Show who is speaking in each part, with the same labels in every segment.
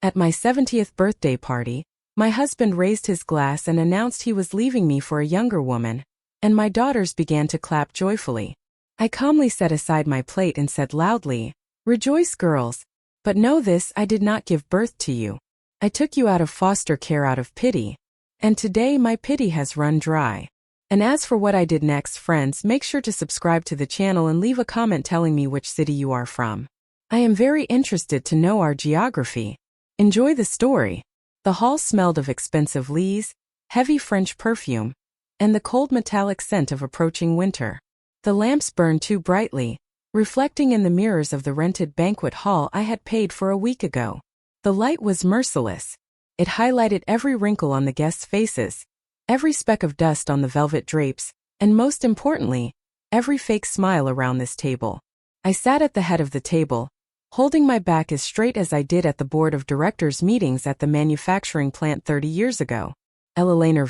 Speaker 1: At my 70th birthday party, my husband raised his glass and announced he was leaving me for a younger woman, and my daughters began to clap joyfully. I calmly set aside my plate and said loudly, "Rejoice, girls, but know this: I did not give birth to you. I took you out of foster care out of pity, and today my pity has run dry." And as for what I did next, friends, make sure to subscribe to the channel and leave a comment telling me which city you are from. I am very interested to know our geography. Enjoy the story. The hall smelled of expensive lees, heavy French perfume, and the cold metallic scent of approaching winter. The lamps burned too brightly, reflecting in the mirrors of the rented banquet hall I had paid for a week ago. The light was merciless. It highlighted every wrinkle on the guests' faces, every speck of dust on the velvet drapes, and most importantly, every fake smile around this table. I sat at the head of the table, holding my back as straight as I did at the board of directors meetings at the manufacturing plant 30 years ago. Eleanor,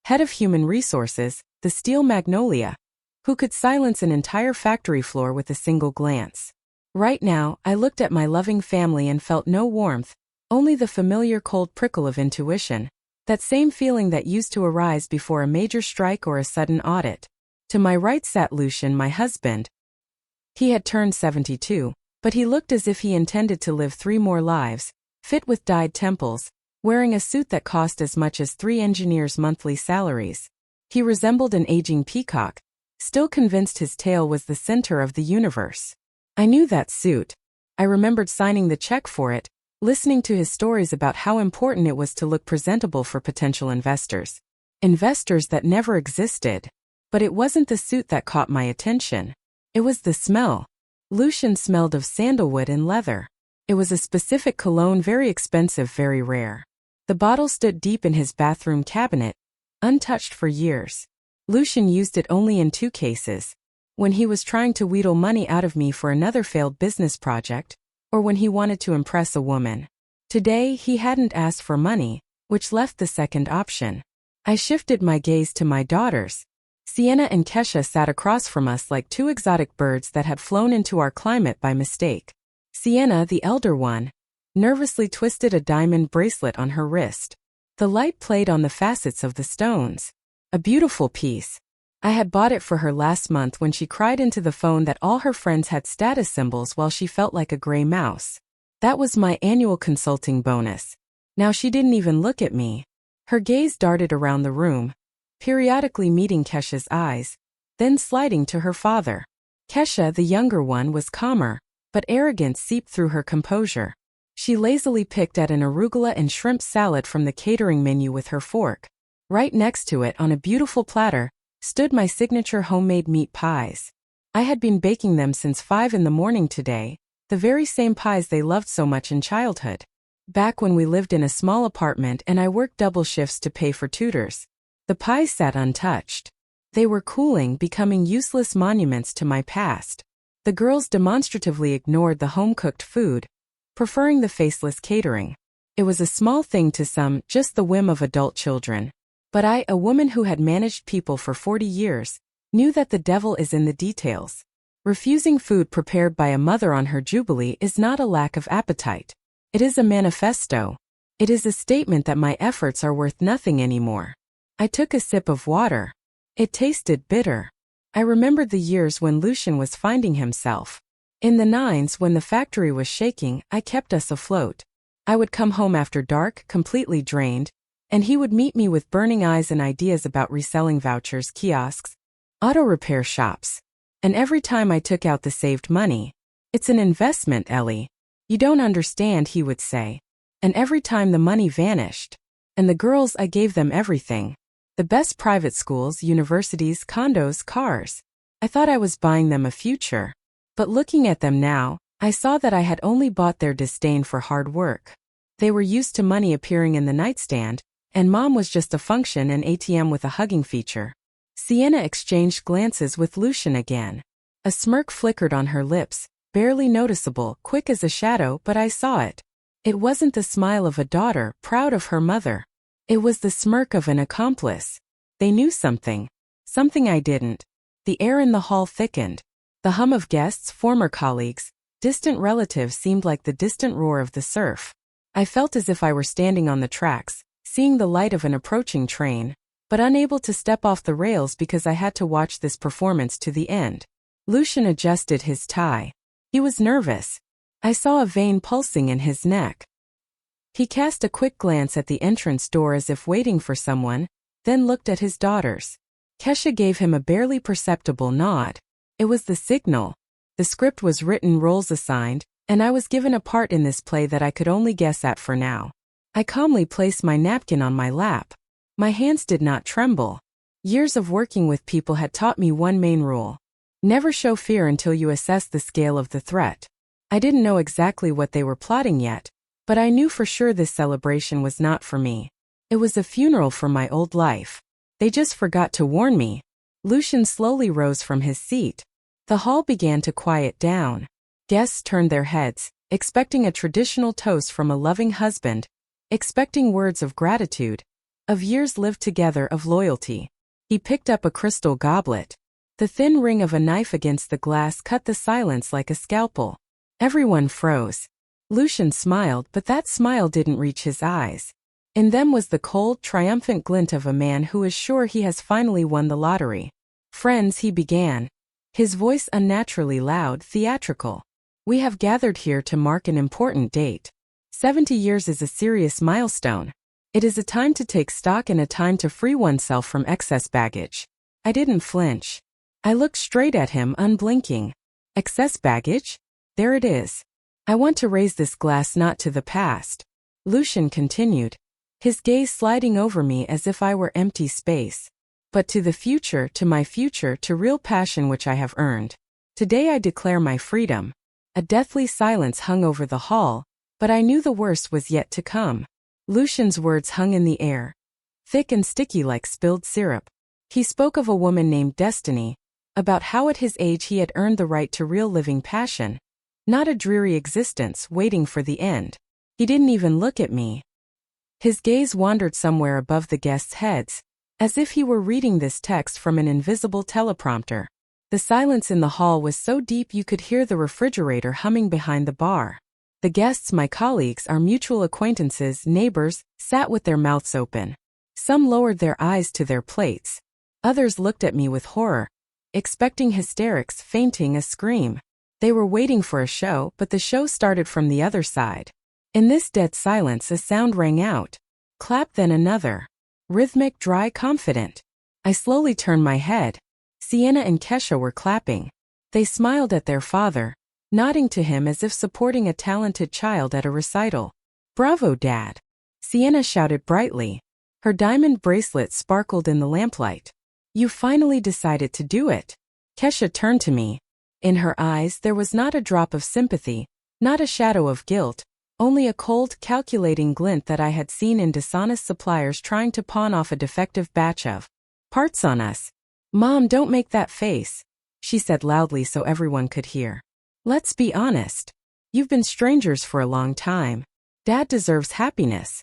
Speaker 1: head of human resources, the steel magnolia, who could silence an entire factory floor with a single glance. Right now, I looked at my loving family and felt no warmth, only the familiar cold prickle of intuition, that same feeling that used to arise before a major strike or a sudden audit. To my right sat Lucian, my husband. He had turned 72. But he looked as if he intended to live 3 more lives, fit with dyed temples, wearing a suit that cost as much as 3 engineers' monthly salaries. He resembled an aging peacock, still convinced his tail was the center of the universe. I knew that suit. I remembered signing the check for it, listening to his stories about how important it was to look presentable for potential investors. Investors that never existed. But it wasn't the suit that caught my attention. It was the smell. Lucian smelled of sandalwood and leather. It was a specific cologne, very expensive, very rare. The bottle stood deep in his bathroom cabinet, untouched for years. Lucian used it only in 2 cases: when he was trying to wheedle money out of me for another failed business project, or when he wanted to impress a woman. Today he hadn't asked for money, which left the second option. I shifted my gaze to my daughters. Sienna and Kesha sat across from us like 2 exotic birds that had flown into our climate by mistake. Sienna, the elder one, nervously twisted a diamond bracelet on her wrist. The light played on the facets of the stones. A beautiful piece. I had bought it for her last month when she cried into the phone that all her friends had status symbols while she felt like a gray mouse. That was my annual consulting bonus. Now she didn't even look at me. Her gaze darted around the room, periodically meeting Kesha's eyes, then sliding to her father. Kesha, the younger one, was calmer, but arrogance seeped through her composure. She lazily picked at an arugula and shrimp salad from the catering menu with her fork. Right next to it, on a beautiful platter, stood my signature homemade meat pies. I had been baking them since 5 in the morning today, the very same pies they loved so much in childhood. Back when we lived in a small apartment and I worked double shifts to pay for tutors. The pies sat untouched. They were cooling, becoming useless monuments to my past. The girls demonstratively ignored the home-cooked food, preferring the faceless catering. It was a small thing to some, just the whim of adult children. But I, a woman who had managed people for 40 years, knew that the devil is in the details. Refusing food prepared by a mother on her jubilee is not a lack of appetite. It is a manifesto. It is a statement that my efforts are worth nothing anymore. I took a sip of water. It tasted bitter. I remembered the years when Lucian was finding himself. In the 90s, when the factory was shaking, I kept us afloat. I would come home after dark, completely drained, and he would meet me with burning eyes and ideas about reselling vouchers, kiosks, auto repair shops. And every time I took out the saved money, "It's an investment, Ellie. You don't understand," he would say. And every time the money vanished. And the girls, I gave them everything. The best private schools, universities, condos, cars. I thought I was buying them a future. But looking at them now, I saw that I had only bought their disdain for hard work. They were used to money appearing in the nightstand, and Mom was just a function, an ATM with a hugging feature. Sienna exchanged glances with Lucian again. A smirk flickered on her lips, barely noticeable, quick as a shadow, but I saw it. It wasn't the smile of a daughter, proud of her mother. It was the smirk of an accomplice. They knew something. Something I didn't. The air in the hall thickened. The hum of guests, former colleagues, distant relatives seemed like the distant roar of the surf. I felt as if I were standing on the tracks, seeing the light of an approaching train, but unable to step off the rails because I had to watch this performance to the end. Lucian adjusted his tie. He was nervous. I saw a vein pulsing in his neck. He cast a quick glance at the entrance door as if waiting for someone, then looked at his daughters. Kesha gave him a barely perceptible nod. It was the signal. The script was written, roles assigned, and I was given a part in this play that I could only guess at for now. I calmly placed my napkin on my lap. My hands did not tremble. Years of working with people had taught me one main rule. Never show fear until you assess the scale of the threat. I didn't know exactly what they were plotting yet, but I knew for sure this celebration was not for me. It was a funeral for my old life. They just forgot to warn me. Lucian slowly rose from his seat. The hall began to quiet down. Guests turned their heads, expecting a traditional toast from a loving husband, expecting words of gratitude, of years lived together, of loyalty. He picked up a crystal goblet. The thin ring of a knife against the glass cut the silence like a scalpel. Everyone froze. Lucian smiled, but that smile didn't reach his eyes. In them was the cold, triumphant glint of a man who is sure he has finally won the lottery. "Friends," he began, his voice unnaturally loud, theatrical. "We have gathered here to mark an important date. 70 years is a serious milestone. It is a time to take stock and a time to free oneself from excess baggage." I didn't flinch. I looked straight at him, unblinking. Excess baggage? There it is. I want to raise this glass not to the past, Lucian continued, his gaze sliding over me as if I were empty space, but to the future, to my future, to real passion which I have earned. Today I declare my freedom. A deathly silence hung over the hall, but I knew the worst was yet to come. Lucian's words hung in the air, thick and sticky like spilled syrup. He spoke of a woman named Destiny, about how at his age he had earned the right to real living passion. Not a dreary existence waiting for the end. He didn't even look at me. His gaze wandered somewhere above the guests' heads, as if he were reading this text from an invisible teleprompter. The silence in the hall was so deep you could hear the refrigerator humming behind the bar. The guests, my colleagues, our mutual acquaintances, neighbors, sat with their mouths open. Some lowered their eyes to their plates. Others looked at me with horror, expecting hysterics, fainting, a scream. They were waiting for a show, but the show started from the other side. In this dead silence a sound rang out. Clap, then another. Rhythmic, dry, confident. I slowly turned my head. Sienna and Kesha were clapping. They smiled at their father, nodding to him as if supporting a talented child at a recital. "Bravo, Dad!" Sienna shouted brightly. Her diamond bracelet sparkled in the lamplight. "You finally decided to do it." Kesha turned to me. In her eyes there was not a drop of sympathy, not a shadow of guilt, only a cold, calculating glint that I had seen in dishonest suppliers trying to pawn off a defective batch of parts on us. "Mom, don't make that face," she said loudly so everyone could hear. "Let's be honest. You've been strangers for a long time. Dad deserves happiness.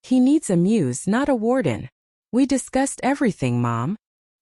Speaker 1: He needs a muse, not a warden." "We discussed everything, Mom."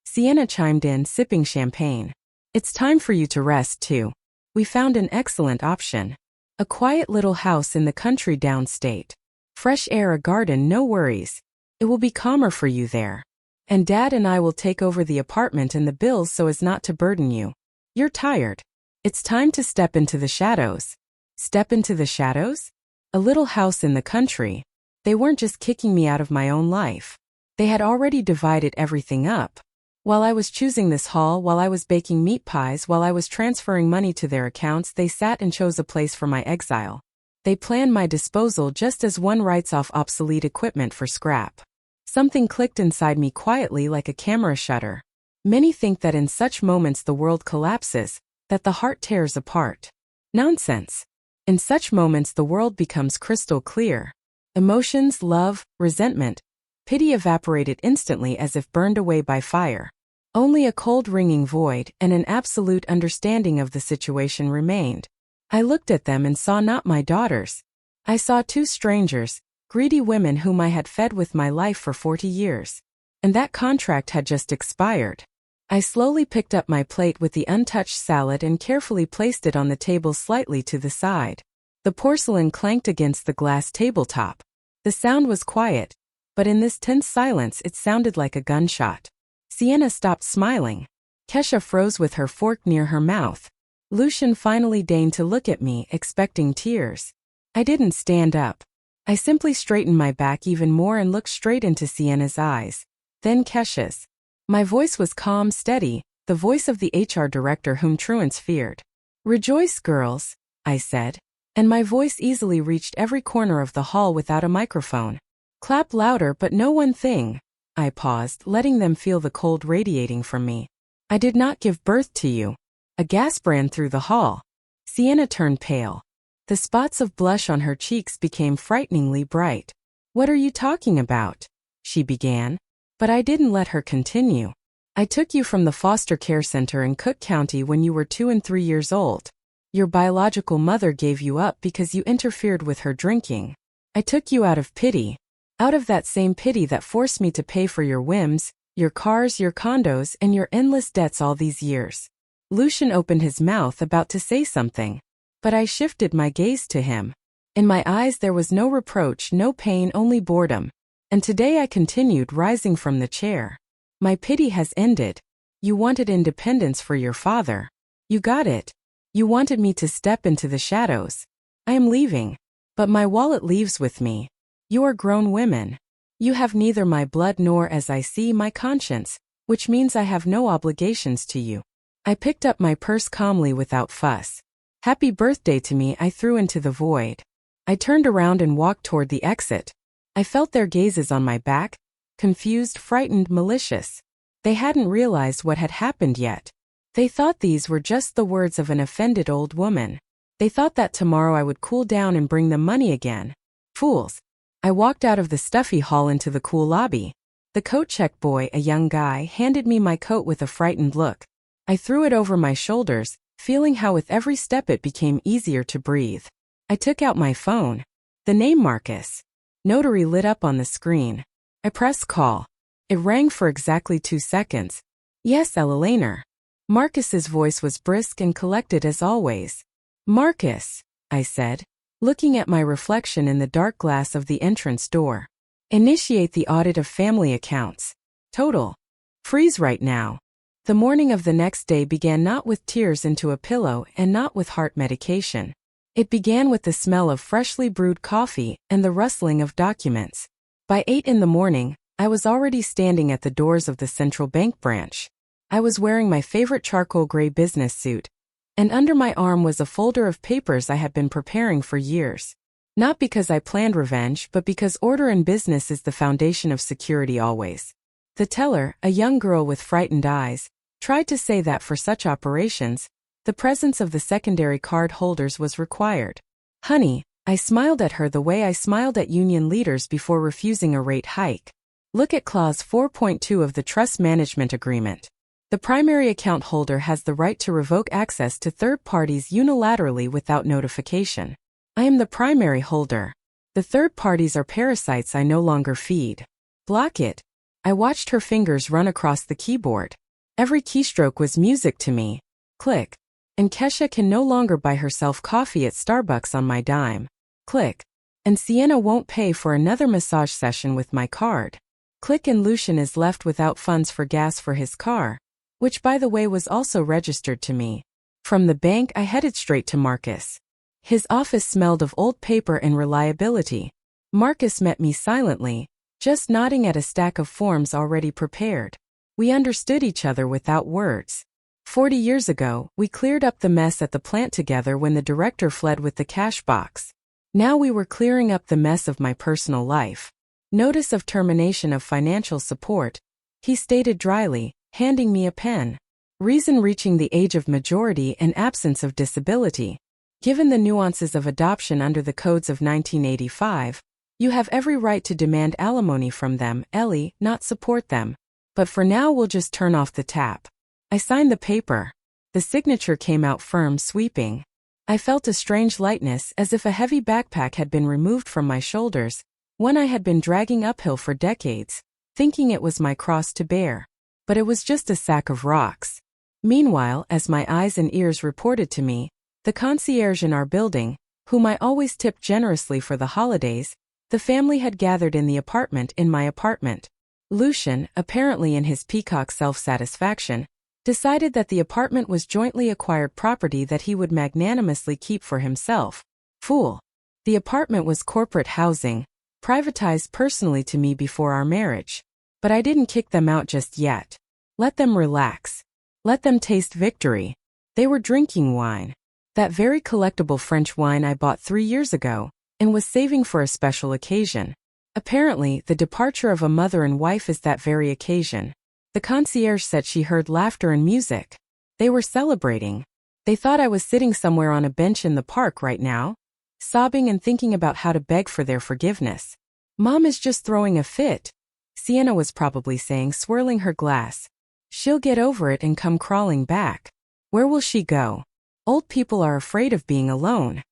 Speaker 1: Sienna chimed in, sipping champagne. "It's time for you to rest, too. We found an excellent option. A quiet little house in the country downstate. Fresh air, a garden, no worries. It will be calmer for you there. And Dad and I will take over the apartment and the bills so as not to burden you. You're tired. It's time to step into the shadows." Step into the shadows? A little house in the country. They weren't just kicking me out of my own life. They had already divided everything up. While I was choosing this hall, while I was baking meat pies, while I was transferring money to their accounts, they sat and chose a place for my exile. They planned my disposal just as one writes off obsolete equipment for scrap. Something clicked inside me quietly like a camera shutter. Many think that in such moments the world collapses, that the heart tears apart. Nonsense. In such moments the world becomes crystal clear. Emotions, love, resentment, pity evaporated instantly as if burned away by fire. Only a cold ringing void and an absolute understanding of the situation remained. I looked at them and saw not my daughters. I saw two strangers, greedy women whom I had fed with my life for 40 years. And that contract had just expired. I slowly picked up my plate with the untouched salad and carefully placed it on the table slightly to the side. The porcelain clanked against the glass tabletop. The sound was quiet, but in this tense silence it sounded like a gunshot. Sienna stopped smiling. Kesha froze with her fork near her mouth. Lucian finally deigned to look at me, expecting tears. I didn't stand up. I simply straightened my back even more and looked straight into Sienna's eyes. Then Kesha's. My voice was calm, steady, the voice of the HR director whom truants feared. "Rejoice, girls," I said. And my voice easily reached every corner of the hall without a microphone. "Clap louder, but no one thing." I paused, letting them feel the cold radiating from me. "I did not give birth to you." A gasp ran through the hall. Sienna turned pale. The spots of blush on her cheeks became frighteningly bright. "What are you talking about?" she began. But I didn't let her continue. "I took you from the foster care center in Cook County when you were 2 and 3 years old. Your biological mother gave you up because you interfered with her drinking. I took you out of pity. Out of that same pity that forced me to pay for your whims, your cars, your condos, and your endless debts all these years." Lucian opened his mouth about to say something, but I shifted my gaze to him. In my eyes there was no reproach, no pain, only boredom. And today I continued, rising from the chair. "My pity has ended. You wanted independence for your father. You got it. You wanted me to step into the shadows. I am leaving. But my wallet leaves with me. You are grown women. You have neither my blood nor, as I see, my conscience, which means I have no obligations to you." I picked up my purse calmly without fuss. "Happy birthday" to me I threw into the void. I turned around and walked toward the exit. I felt their gazes on my back, confused, frightened, malicious. They hadn't realized what had happened yet. They thought these were just the words of an offended old woman. They thought that tomorrow I would cool down and bring them money again. Fools. I walked out of the stuffy hall into the cool lobby. The coat check boy, a young guy, handed me my coat with a frightened look. I threw it over my shoulders, feeling how with every step it became easier to breathe. I took out my phone. The name Marcus. Notary lit up on the screen. I pressed call. It rang for exactly 2 seconds. "Yes, Eleanor." Marcus's voice was brisk and collected as always. "Marcus," I said, looking at my reflection in the dark glass of the entrance door. "Initiate the audit of family accounts. Total. Freeze right now." The morning of the next day began not with tears into a pillow and not with heart medication. It began with the smell of freshly brewed coffee and the rustling of documents. By 8 in the morning, I was already standing at the doors of the central bank branch. I was wearing my favorite charcoal gray business suit, and under my arm was a folder of papers I had been preparing for years. Not because I planned revenge, but because order in business is the foundation of security always. The teller, a young girl with frightened eyes, tried to say that for such operations, the presence of the secondary card holders was required. "Honey," I smiled at her the way I smiled at union leaders before refusing a rate hike. "Look at Clause 4.2 of the Trust Management Agreement. The primary account holder has the right to revoke access to third parties unilaterally without notification. I am the primary holder. The third parties are parasites I no longer feed. Block it." I watched her fingers run across the keyboard. Every keystroke was music to me. Click. "And Kesha can no longer buy herself coffee at Starbucks on my dime." Click. "And Sienna won't pay for another massage session with my card." Click. "And Lucian is left without funds for gas for his car," which by the way was also registered to me. From the bank I headed straight to Marcus. His office smelled of old paper and reliability. Marcus met me silently, just nodding at a stack of forms already prepared. We understood each other without words. 40 years ago, we cleared up the mess at the plant together when the director fled with the cash box. Now we were clearing up the mess of my personal life. "Notice of termination of financial support," he stated dryly, handing me a pen. "Reason: reaching the age of majority and absence of disability. Given the nuances of adoption under the codes of 1985, you have every right to demand alimony from them, Ellie, not support them. But for now we'll just turn off the tap." I signed the paper. The signature came out firm, sweeping. I felt a strange lightness, as if a heavy backpack had been removed from my shoulders, one I had been dragging uphill for decades, thinking it was my cross to bear. But it was just a sack of rocks. Meanwhile, as my eyes and ears reported to me, the concierge in our building, whom I always tipped generously for the holidays, the family had gathered in my apartment. Lucian, apparently in his peacock self-satisfaction, decided that the apartment was jointly acquired property that he would magnanimously keep for himself. Fool. The apartment was corporate housing, privatized personally to me before our marriage. But I didn't kick them out just yet. Let them relax. Let them taste victory. They were drinking wine. That very collectible French wine I bought 3 years ago, and was saving for a special occasion. Apparently, the departure of a mother and wife is that very occasion. The concierge said she heard laughter and music. They were celebrating. They thought I was sitting somewhere on a bench in the park right now, sobbing and thinking about how to beg for their forgiveness. Mom is just throwing a fit, Sienna was probably saying, swirling her glass. She'll get over it and come crawling back. Where will she go? Old people are afraid of being alone.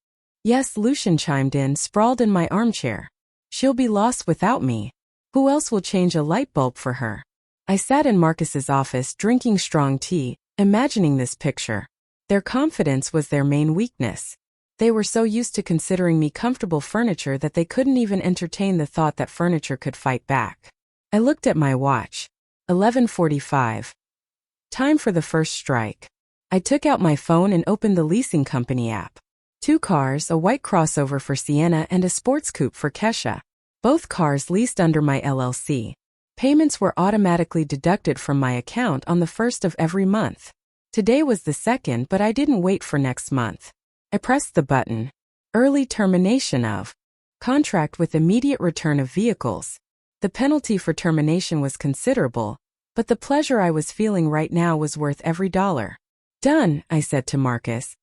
Speaker 1: Yes, Lucian chimed in, sprawled in my armchair. She'll be lost without me. Who else will change a light bulb for her? I sat in Marcus's office drinking strong tea, imagining this picture. Their confidence was their main weakness. They were so used to considering me comfortable furniture that they couldn't even entertain the thought that furniture could fight back. I looked at my watch. 11:45. Time for the first strike. I took out my phone and opened the leasing company app. 2 cars, a white crossover for Sienna and a sports coupe for Kesha. Both cars leased under my LLC. Payments were automatically deducted from my account on the 1st of every month. Today was the 2nd, but I didn't wait for next month. I pressed the button. Early termination of contract with immediate return of vehicles. The penalty for termination was considerable, but the pleasure I was feeling right now was worth every dollar. Done, I said to Marcus.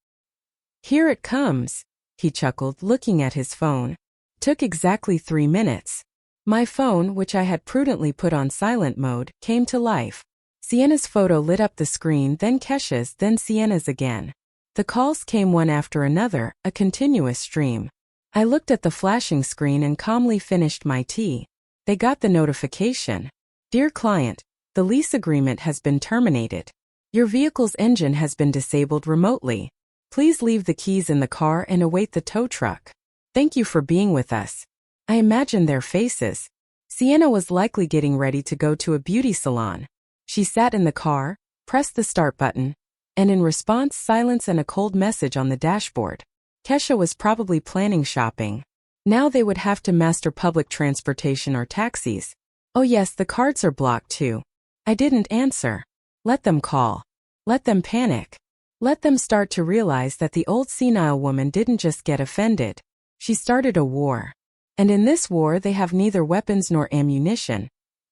Speaker 1: Here it comes, he chuckled, looking at his phone. Took exactly 3 minutes. My phone, which I had prudently put on silent mode, came to life. Sienna's photo lit up the screen, then Kesha's, then Sienna's again. The calls came one after another, a continuous stream. I looked at the flashing screen and calmly finished my tea. They got the notification. Dear client, the lease agreement has been terminated. Your vehicle's engine has been disabled remotely. Please leave the keys in the car and await the tow truck. Thank you for being with us. I imagined their faces. Sienna was likely getting ready to go to a beauty salon. She sat in the car, pressed the start button, and in response, silence and a cold message on the dashboard. Kesha was probably planning shopping. Now they would have to master public transportation or taxis. Oh yes, the cards are blocked too. I didn't answer. Let them call. Let them panic. Let them start to realize that the old senile woman didn't just get offended. She started a war. And in this war they have neither weapons nor ammunition.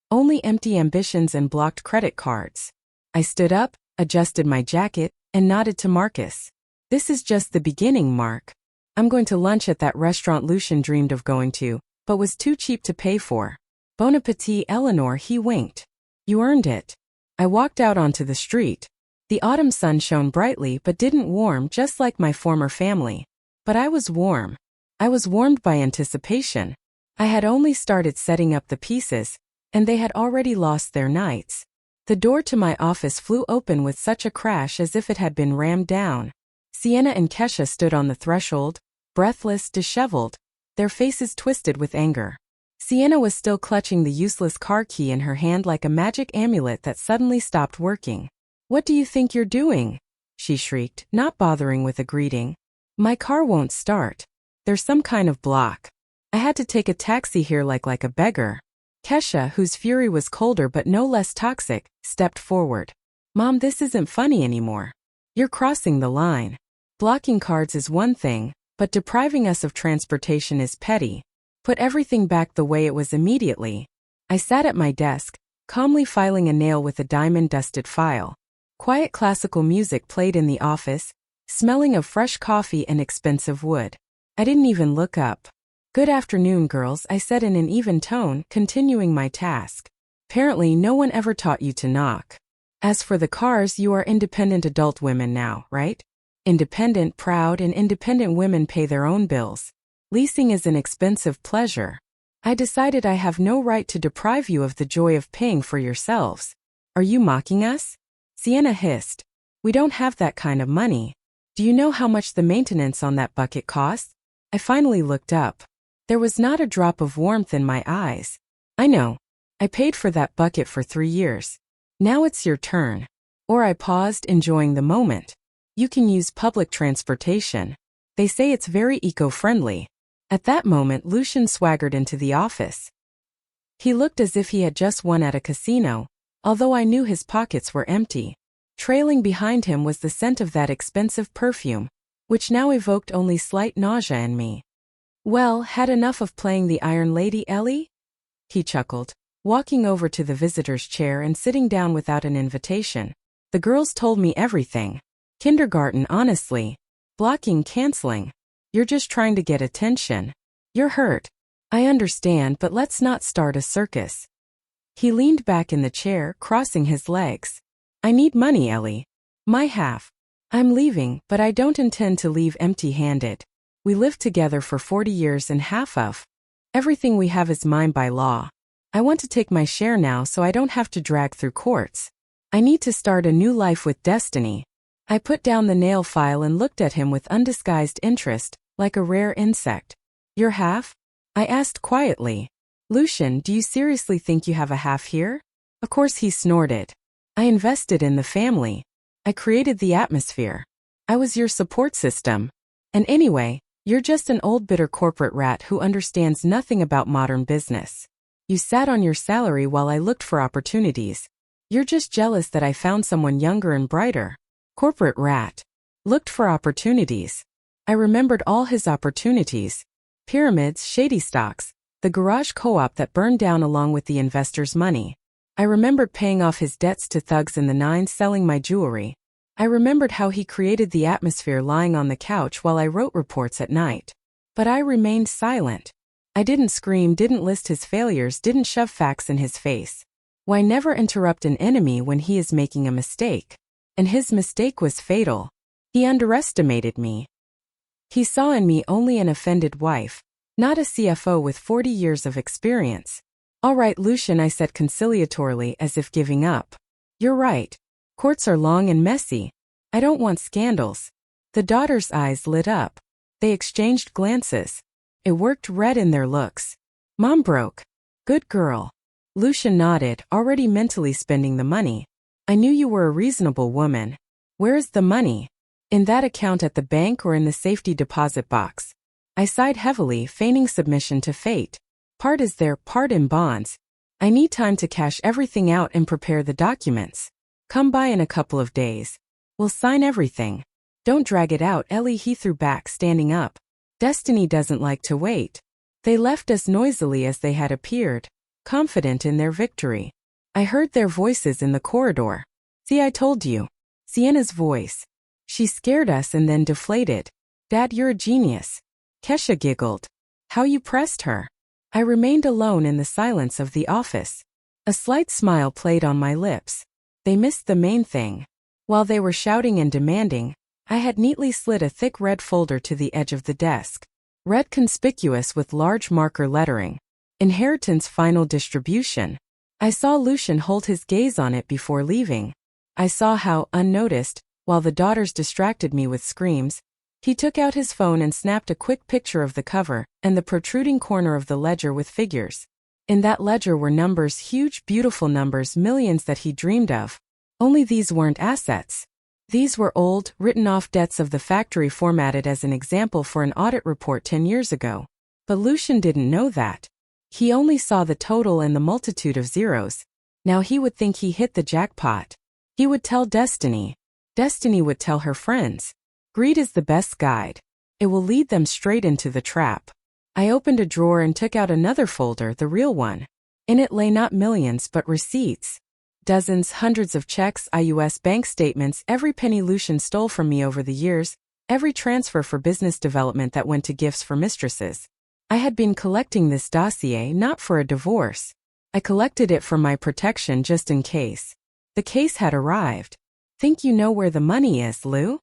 Speaker 1: Only empty ambitions and blocked credit cards. I stood up, adjusted my jacket, and nodded to Marcus. This is just the beginning, Mark. I'm going to lunch at that restaurant Lucian dreamed of going to, but was too cheap to pay for. Bon appetit, Eleanor, he winked. You earned it. I walked out onto the street. The autumn sun shone brightly but didn't warm, just like my former family. But I was warm. I was warmed by anticipation. I had only started setting up the pieces, and they had already lost their nights. The door to my office flew open with such a crash as if it had been rammed down. Sienna and Kesha stood on the threshold, breathless, disheveled, their faces twisted with anger. Sienna was still clutching the useless car key in her hand like a magic amulet that suddenly stopped working. What do you think you're doing? She shrieked, not bothering with a greeting. My car won't start. There's some kind of block. I had to take a taxi here like a beggar. Kesha, whose fury was colder but no less toxic, stepped forward. Mom, this isn't funny anymore. You're crossing the line. Blocking cards is one thing, but depriving us of transportation is petty. Put everything back the way it was immediately. I sat at my desk, calmly filing a nail with a diamond-dusted file. Quiet classical music played in the office, smelling of fresh coffee and expensive wood. I didn't even look up. Good afternoon, girls, I said in an even tone, continuing my task. Apparently no one ever taught you to knock. As for the cars, you are independent adult women now, right? Independent, proud, and independent women pay their own bills. Leasing is an expensive pleasure. I decided I have no right to deprive you of the joy of paying for yourselves. Are you mocking us? Sienna hissed. We don't have that kind of money. Do you know how much the maintenance on that bucket costs? I finally looked up. There was not a drop of warmth in my eyes. I know. I paid for that bucket for 3 years. Now it's your turn. Or I paused, enjoying the moment. You can use public transportation. They say it's very eco-friendly. At that moment, Lucian swaggered into the office. He looked as if he had just won at a casino, although I knew his pockets were empty. Trailing behind him was the scent of that expensive perfume, which now evoked only slight nausea in me. Well, had enough of playing the Iron Lady, Ellie? He chuckled, walking over to the visitor's chair and sitting down without an invitation. The girls told me everything. Kindergarten, honestly. Blocking, canceling. You're just trying to get attention. You're hurt. I understand, but let's not start a circus. He leaned back in the chair, crossing his legs. I need money, Ellie. My half. I'm leaving, but I don't intend to leave empty-handed. We lived together for 40 years and half of everything we have is mine by law. I want to take my share now so I don't have to drag through courts. I need to start a new life with Destiny. I put down the nail file and looked at him with undisguised interest, like a rare insect. Your half? I asked quietly. Lucian, do you seriously think you have a half here? Of course, he snorted. I invested in the family. I created the atmosphere. I was your support system. And anyway, you're just an old bitter corporate rat who understands nothing about modern business. You sat on your salary while I looked for opportunities. You're just jealous that I found someone younger and brighter. Corporate rat. Looked for opportunities. I remembered all his opportunities. Pyramids, shady stocks, the garage co-op that burned down along with the investors' money. I remembered paying off his debts to thugs in the nines selling my jewelry. I remembered how he created the atmosphere lying on the couch while I wrote reports at night. But I remained silent. I didn't scream, didn't list his failures, didn't shove facts in his face. Why never interrupt an enemy when he is making a mistake? And his mistake was fatal. He underestimated me. He saw in me only an offended wife, not a CFO with 40 years of experience. All right, Lucian, I said conciliatorily as if giving up. You're right. Courts are long and messy. I don't want scandals. The daughter's eyes lit up. They exchanged glances. It worked red in their looks. Mom broke. Good girl. Lucian nodded, already mentally spending the money. I knew you were a reasonable woman. Where is the money? In that account at the bank or in the safety deposit box? I sighed heavily, feigning submission to fate. Part is there, part in bonds. I need time to cash everything out and prepare the documents. Come by in a couple of days. We'll sign everything. Don't drag it out, Ellie, he threw back, standing up. Destiny doesn't like to wait. They left as noisily as they had appeared, confident in their victory. I heard their voices in the corridor. See, I told you. Sienna's voice. She scared us and then deflated. Dad, you're a genius. Kesha giggled. How you pressed her. I remained alone in the silence of the office. A slight smile played on my lips. They missed the main thing. While they were shouting and demanding, I had neatly slid a thick red folder to the edge of the desk. Red conspicuous with large marker lettering. Inheritance final distribution. I saw Lucian hold his gaze on it before leaving. I saw how, unnoticed, while the daughters distracted me with screams, he took out his phone and snapped a quick picture of the cover and the protruding corner of the ledger with figures. In that ledger were numbers, huge, beautiful numbers, millions that he dreamed of. Only these weren't assets. These were old, written-off debts of the factory formatted as an example for an audit report 10 years ago. But Lucian didn't know that. He only saw the total and the multitude of zeros. Now he would think he hit the jackpot. He would tell Destiny. Destiny would tell her friends. Greed is the best guide. It will lead them straight into the trap. I opened a drawer and took out another folder, the real one. In it lay not millions but receipts. Dozens, hundreds of checks, IUS bank statements, every penny Lucian stole from me over the years, every transfer for business development that went to gifts for mistresses. I had been collecting this dossier not for a divorce. I collected it for my protection just in case. The case had arrived. Think you know where the money is, Lou?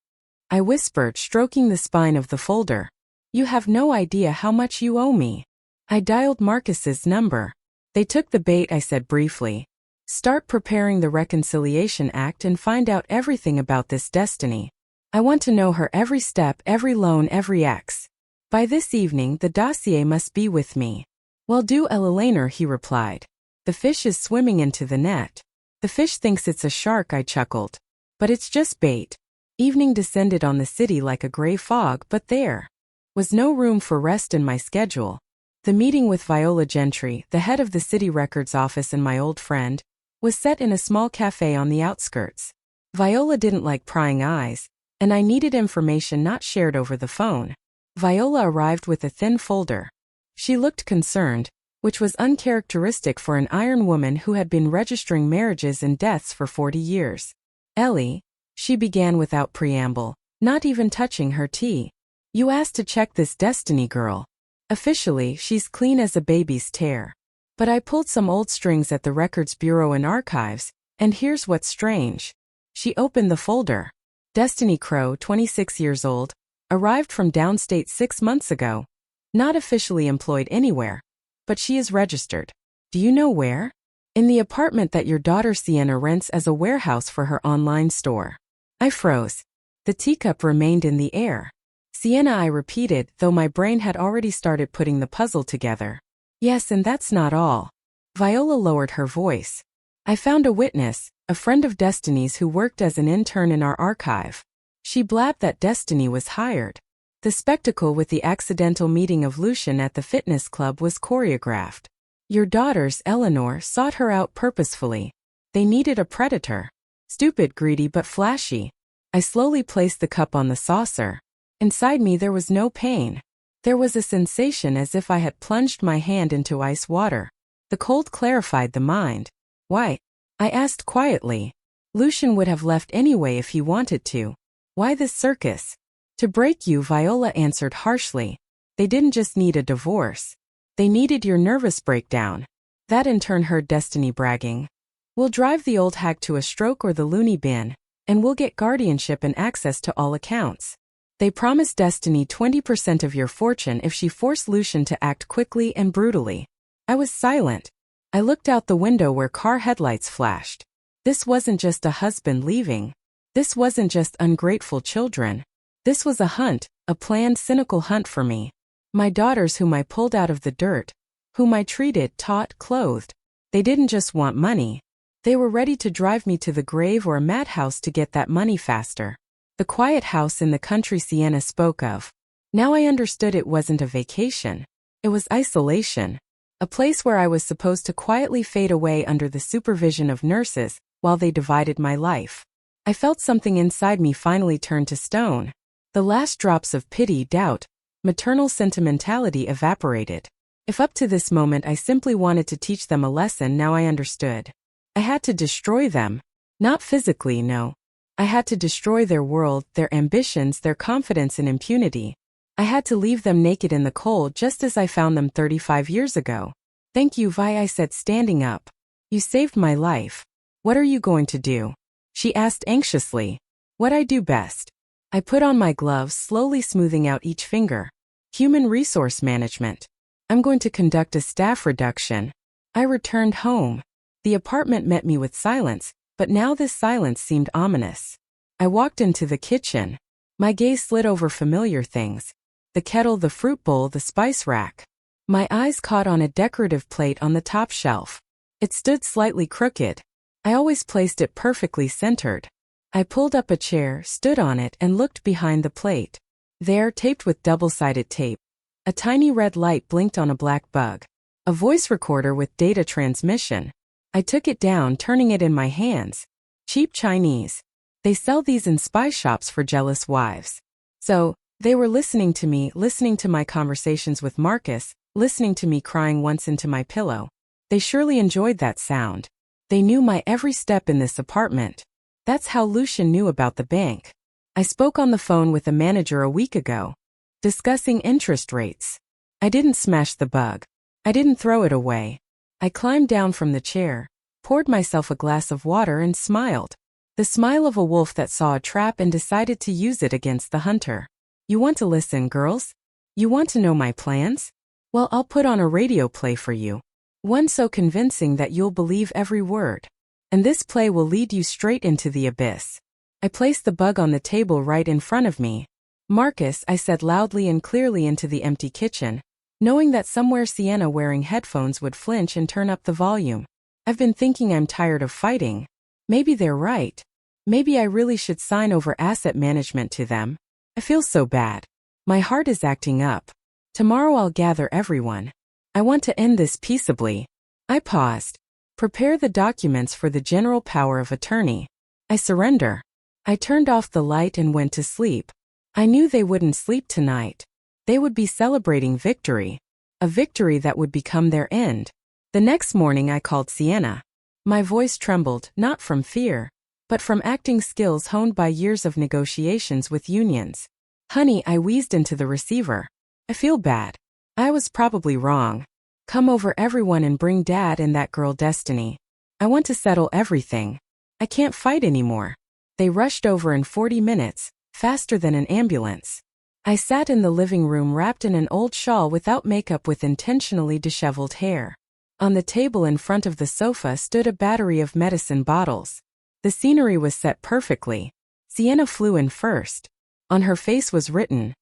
Speaker 1: I whispered, stroking the spine of the folder. You have no idea how much you owe me. I dialed Marcus's number. They took the bait, I said briefly. Start preparing the Reconciliation Act and find out everything about this Destiny. I want to know her every step, every loan, every ex. By this evening the dossier must be with me. Well, do, Eleanor, he replied. The fish is swimming into the net. The fish thinks it's a shark, I chuckled. But it's just bait. Evening descended on the city like a gray fog, but there was no room for rest in my schedule. The meeting with Viola Gentry, the head of the city records office and my old friend, was set in a small cafe on the outskirts. Viola didn't like prying eyes, and I needed information not shared over the phone. Viola arrived with a thin folder. She looked concerned, which was uncharacteristic for an iron woman who had been registering marriages and deaths for 40 years. Ellie, she began without preamble, not even touching her tea. You asked to check this Destiny girl. Officially, she's clean as a baby's tear. But I pulled some old strings at the Records Bureau and Archives, and here's what's strange. She opened the folder. Destiny Crow, 26 years old, arrived from downstate 6 months ago. Not officially employed anywhere, but she is registered. Do you know where? In the apartment that your daughter Sienna rents as a warehouse for her online store. I froze. The teacup remained in the air. Sienna, I repeated, though my brain had already started putting the puzzle together. Yes, and that's not all. Viola lowered her voice. I found a witness, a friend of Destiny's who worked as an intern in our archive. She blabbed that Destiny was hired. The spectacle with the accidental meeting of Lucian at the fitness club was choreographed. Your daughters, Eleanor, sought her out purposefully. They needed a predator. Stupid, greedy, but flashy. I slowly placed the cup on the saucer. Inside me there was no pain. There was a sensation as if I had plunged my hand into ice water. The cold clarified the mind. Why? I asked quietly. Lucian would have left anyway if he wanted to. Why this circus? To break you, Viola answered harshly. They didn't just need a divorce. They needed your nervous breakdown. That in turn heard Destiny bragging. We'll drive the old hag to a stroke or the loony bin, and we'll get guardianship and access to all accounts. They promised Destiny 20% of your fortune if she forced Lucian to act quickly and brutally. I was silent. I looked out the window where car headlights flashed. This wasn't just a husband leaving. This wasn't just ungrateful children. This was a hunt, a planned, cynical hunt for me. My daughters whom I pulled out of the dirt, whom I treated, taught, clothed. They didn't just want money. They were ready to drive me to the grave or a madhouse to get that money faster. The quiet house in the country Sienna spoke of. Now I understood it wasn't a vacation. It was isolation. A place where I was supposed to quietly fade away under the supervision of nurses while they divided my life. I felt something inside me finally turn to stone. The last drops of pity, doubt, maternal sentimentality evaporated. If up to this moment I simply wanted to teach them a lesson, now I understood. I had to destroy them. Not physically, no. I had to destroy their world, their ambitions, their confidence in impunity. I had to leave them naked in the cold just as I found them 35 years ago. Thank you, Vi, I said, standing up. You saved my life. What are you going to do? She asked anxiously. What I do best. I put on my gloves, slowly smoothing out each finger. Human resource management. I'm going to conduct a staff reduction. I returned home. The apartment met me with silence, but now this silence seemed ominous. I walked into the kitchen. My gaze slid over familiar things. The kettle, the fruit bowl, the spice rack. My eyes caught on a decorative plate on the top shelf. It stood slightly crooked. I always placed it perfectly centered. I pulled up a chair, stood on it, and looked behind the plate. There, taped with double-sided tape, a tiny red light blinked on a black bug. A voice recorder with data transmission. I took it down, turning it in my hands. Cheap Chinese. They sell these in spy shops for jealous wives. So, they were listening to me, listening to my conversations with Marcus, listening to me crying once into my pillow. They surely enjoyed that sound. They knew my every step in this apartment. That's how Lucian knew about the bank. I spoke on the phone with a manager a week ago, discussing interest rates. I didn't smash the bug. I didn't throw it away. I climbed down from the chair, poured myself a glass of water and smiled. The smile of a wolf that saw a trap and decided to use it against the hunter. You want to listen, girls? You want to know my plans? Well, I'll put on a radio play for you. One so convincing that you'll believe every word. And this play will lead you straight into the abyss. I placed the bug on the table right in front of me. Marcus, I said loudly and clearly into the empty kitchen, knowing that somewhere Sienna wearing headphones would flinch and turn up the volume. I've been thinking I'm tired of fighting. Maybe they're right. Maybe I really should sign over asset management to them. I feel so bad. My heart is acting up. Tomorrow I'll gather everyone. I want to end this peaceably. I paused. Prepare the documents for the general power of attorney. I surrender. I turned off the light and went to sleep. I knew they wouldn't sleep tonight. They would be celebrating victory. A victory that would become their end. The next morning I called Sienna. My voice trembled, not from fear, but from acting skills honed by years of negotiations with unions. Honey, I wheezed into the receiver. I feel bad. I was probably wrong. Come over everyone and bring Dad and that girl Destiny. I want to settle everything. I can't fight anymore. They rushed over in 40 minutes, faster than an ambulance. I sat in the living room wrapped in an old shawl without makeup with intentionally disheveled hair. On the table in front of the sofa stood a battery of medicine bottles. The scenery was set perfectly. Sienna flew in first. On her face was written,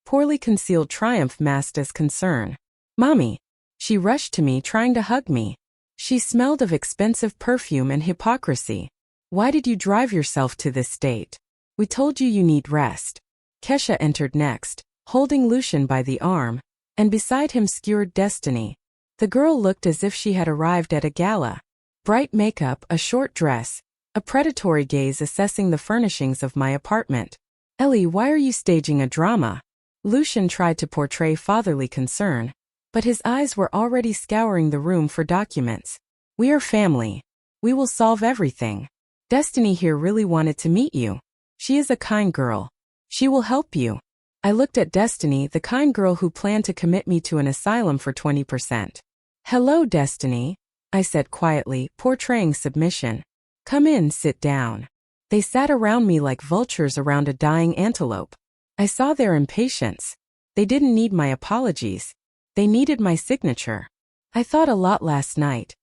Speaker 1: poorly concealed triumph masked as concern. Mommy. She rushed to me trying to hug me. She smelled of expensive perfume and hypocrisy. Why did you drive yourself to this state? We told you you need rest. Kesha entered next, holding Lucian by the arm, and beside him skewered Destiny. The girl looked as if she had arrived at a gala. Bright makeup, a short dress, a predatory gaze assessing the furnishings of my apartment. Ellie, why are you staging a drama? Lucian tried to portray fatherly concern, but his eyes were already scouring the room for documents. We are family. We will solve everything. Destiny here really wanted to meet you. She is a kind girl. She will help you. I looked at Destiny, the kind girl who planned to commit me to an asylum for 20%. Hello, Destiny, I said quietly, portraying submission. Come in, sit down. They sat around me like vultures around a dying antelope. I saw their impatience. They didn't need my apologies. They needed my signature. I thought a lot last night.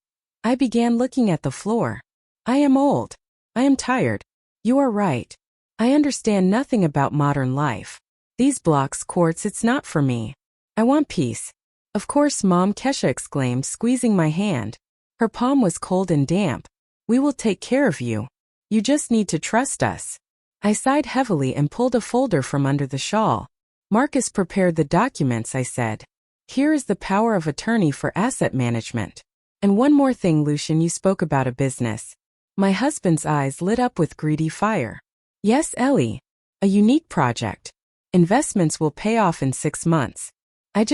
Speaker 1: I began looking at the floor. I am old. I am tired. You are right. I understand nothing about modern life. These blocks, quartz, it's not for me. I want peace. Of course, Mom, Kesha exclaimed, squeezing my hand. Her palm was cold and damp. We will take care of you. You just need to trust us. I sighed heavily and pulled a folder from under the shawl. Marcus prepared the documents, I said. Here is the power of attorney for asset management. And one more thing, Lucian, you spoke about a business. My husband's eyes lit up with greedy fire. Yes, Ellie. A unique project. Investments will pay off in 6 months. I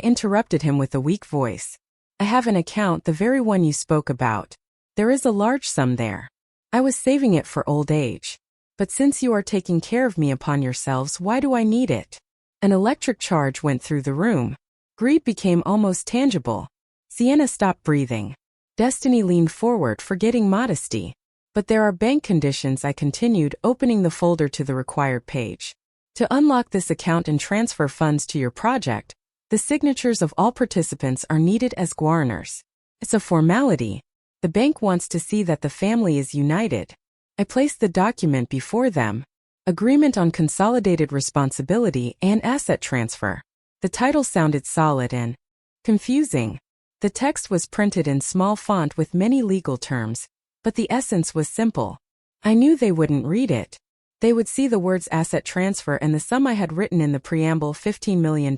Speaker 1: interrupted him with a weak voice. I have an account, the very one you spoke about. There is a large sum there. I was saving it for old age. But since you are taking care of me upon yourselves, why do I need it? An electric charge went through the room. Greed became almost tangible. Sienna stopped breathing. Destiny leaned forward, forgetting modesty. But there are bank conditions, I continued, opening the folder to the required page. To unlock this account and transfer funds to your project, the signatures of all participants are needed as guarantors. It's a formality. The bank wants to see that the family is united. I placed the document before them. Agreement on consolidated responsibility and asset transfer. The title sounded solid and confusing. The text was printed in small font with many legal terms, but the essence was simple. I knew they wouldn't read it. They would see the words asset transfer and the sum I had written in the preamble, $15 million,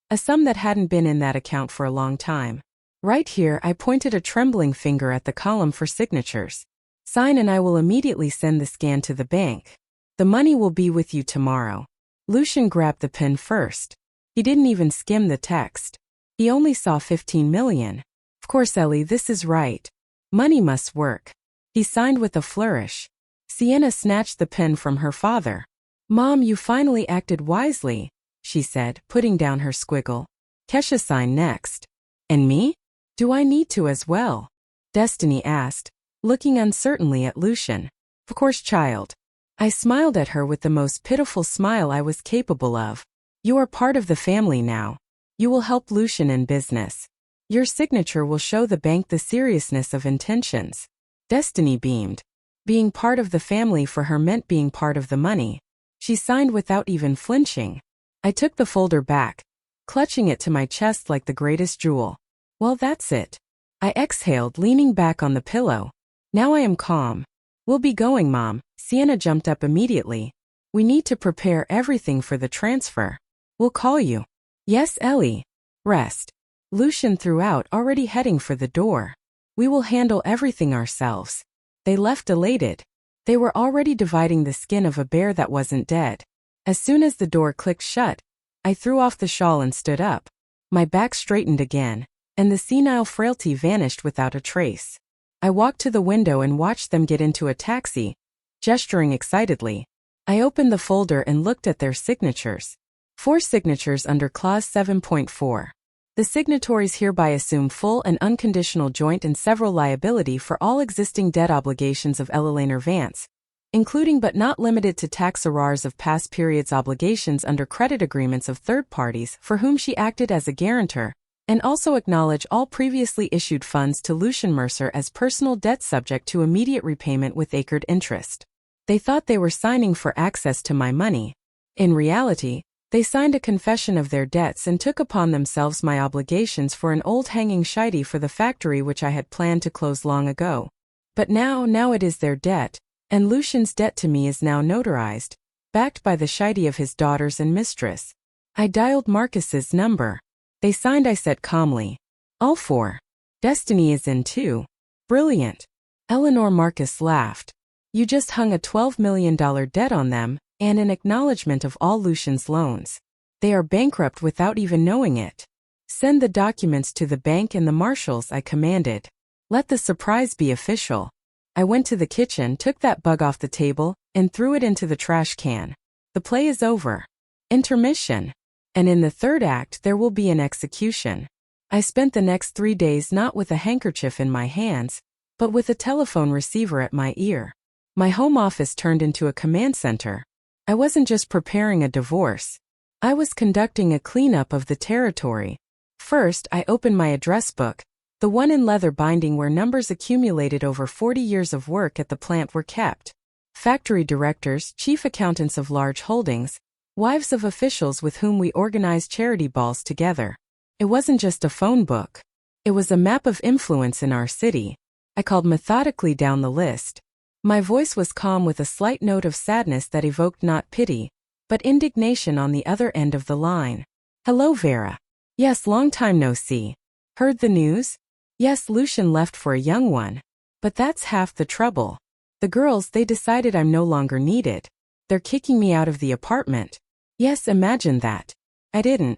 Speaker 1: a sum that hadn't been in that account for a long time. Right here, I pointed a trembling finger at the column for signatures. Sign and I will immediately send the scan to the bank. The money will be with you tomorrow. Lucian grabbed the pen first. He didn't even skim the text. He only saw 15 million. Of course, Ellie, this is right. Money must work. He signed with a flourish. Sienna snatched the pen from her father. Mom, you finally acted wisely, she said, putting down her squiggle. Kesha signed next. And me? Do I need to as well? Destiny asked, looking uncertainly at Lucian. Of course, child. I smiled at her with the most pitiful smile I was capable of. You are part of the family now. You will help Lucian in business. Your signature will show the bank the seriousness of intentions. Destiny beamed. Being part of the family for her meant being part of the money. She signed without even flinching. I took the folder back, clutching it to my chest like the greatest jewel. Well, that's it. I exhaled, leaning back on the pillow. Now I am calm. We'll be going, Mom. Sienna jumped up immediately. We need to prepare everything for the transfer. We'll call you. Yes, Ellie. Rest. Lucian threw out, already heading for the door. We will handle everything ourselves. They left elated. They were already dividing the skin of a bear that wasn't dead. As soon as the door clicked shut, I threw off the shawl and stood up. My back straightened again, and the senile frailty vanished without a trace. I walked to the window and watched them get into a taxi, gesturing excitedly. I opened the folder and looked at their signatures. 4 signatures under Clause 7.4. The signatories hereby assume full and unconditional joint and several liability for all existing debt obligations of Eleanor Vance, including but not limited to tax arrears of past periods obligations under credit agreements of third parties for whom she acted as a guarantor, and also acknowledge all previously issued funds to Lucian Mercer as personal debt subject to immediate repayment with accrued interest. They thought they were signing for access to my money. In reality, they signed a confession of their debts and took upon themselves my obligations for an old hanging shitey for the factory which I had planned to close long ago. But now it is their debt, and Lucian's debt to me is now notarized, backed by the shitey of his daughters and mistress. I dialed Marcus's number. They signed, I said calmly. All 4. Destiny is in too. Brilliant. Eleanor. Marcus laughed. You just hung a $12 million debt on them, and in acknowledgement of all Lucian's loans. They are bankrupt without even knowing it. Send the documents to the bank and the marshals, I commanded. Let the surprise be official. I went to the kitchen, took that bug off the table, and threw it into the trash can. The play is over. Intermission. And in the third act there will be an execution. I spent the next 3 days not with a handkerchief in my hands, but with a telephone receiver at my ear. My home office turned into a command center. I wasn't just preparing a divorce. I was conducting a cleanup of the territory. First, I opened my address book, the one in leather binding where numbers accumulated over 40 years of work at the plant were kept. Factory directors, chief accountants of large holdings, wives of officials with whom we organized charity balls together. It wasn't just a phone book. It was a map of influence in our city. I called methodically down the list. My voice was calm with a slight note of sadness that evoked not pity, but indignation on the other end of the line. Hello, Vera. Yes, long time no see. Heard the news? Yes, Lucian left for a young one. But that's half the trouble. The girls, they decided I'm no longer needed. They're kicking me out of the apartment. Yes, imagine that. I didn't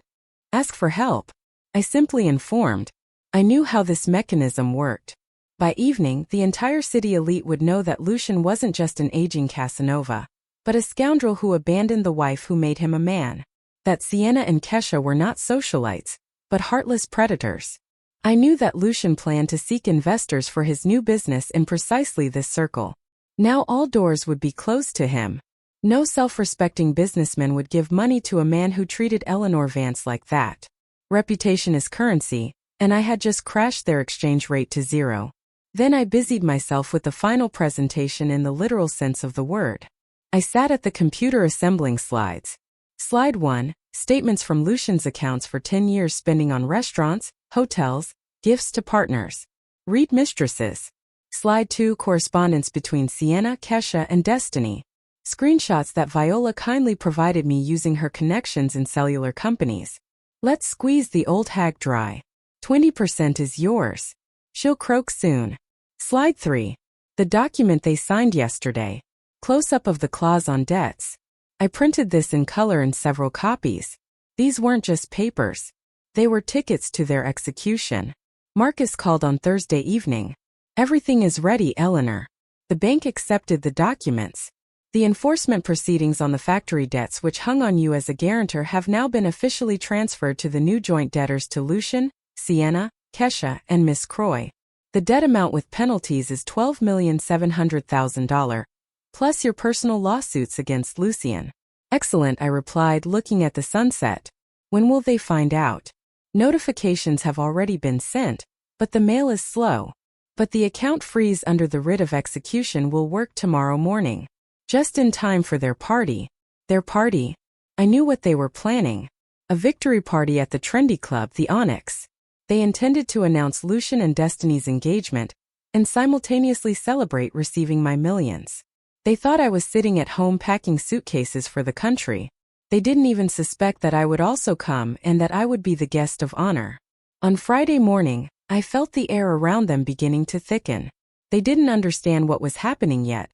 Speaker 1: ask for help. I simply informed. I knew how this mechanism worked. By evening, the entire city elite would know that Lucian wasn't just an aging Casanova, but a scoundrel who abandoned the wife who made him a man. That Sienna and Kesha were not socialites, but heartless predators. I knew that Lucian planned to seek investors for his new business in precisely this circle. Now all doors would be closed to him. No self-respecting businessman would give money to a man who treated Eleanor Vance like that. Reputation is currency, and I had just crashed their exchange rate to 0. Then I busied myself with the final presentation in the literal sense of the word. I sat at the computer assembling slides. Slide 1, statements from Lucian's accounts for 10 years spending on restaurants, hotels, gifts to partners. Read mistresses. Slide 2, correspondence between Sienna, Kesha, and Destiny. Screenshots that Viola kindly provided me using her connections in cellular companies. Let's squeeze the old hag dry. 20% is yours. She'll croak soon. Slide 3. The document they signed yesterday. Close-up of the clause on debts. I printed this in color in several copies. These weren't just papers. They were tickets to their execution. Marcus called on Thursday evening. Everything is ready, Eleanor. The bank accepted the documents. The enforcement proceedings on the factory debts which hung on you as a guarantor have now been officially transferred to the new joint debtors to Lucian, Sienna, Kesha, and Miss Croy. The debt amount with penalties is $12,700,000, plus your personal lawsuits against Lucian. Excellent, I replied, looking at the sunset. When will they find out? Notifications have already been sent, but the mail is slow. But the account freeze under the writ of execution will work tomorrow morning. Just in time for their party. Their party. I knew what they were planning. A victory party at the trendy club, the Onyx. They intended to announce Lucian and Destiny's engagement and simultaneously celebrate receiving my millions. They thought I was sitting at home packing suitcases for the country. They didn't even suspect that I would also come and that I would be the guest of honor. On Friday morning, I felt the air around them beginning to thicken. They didn't understand what was happening yet,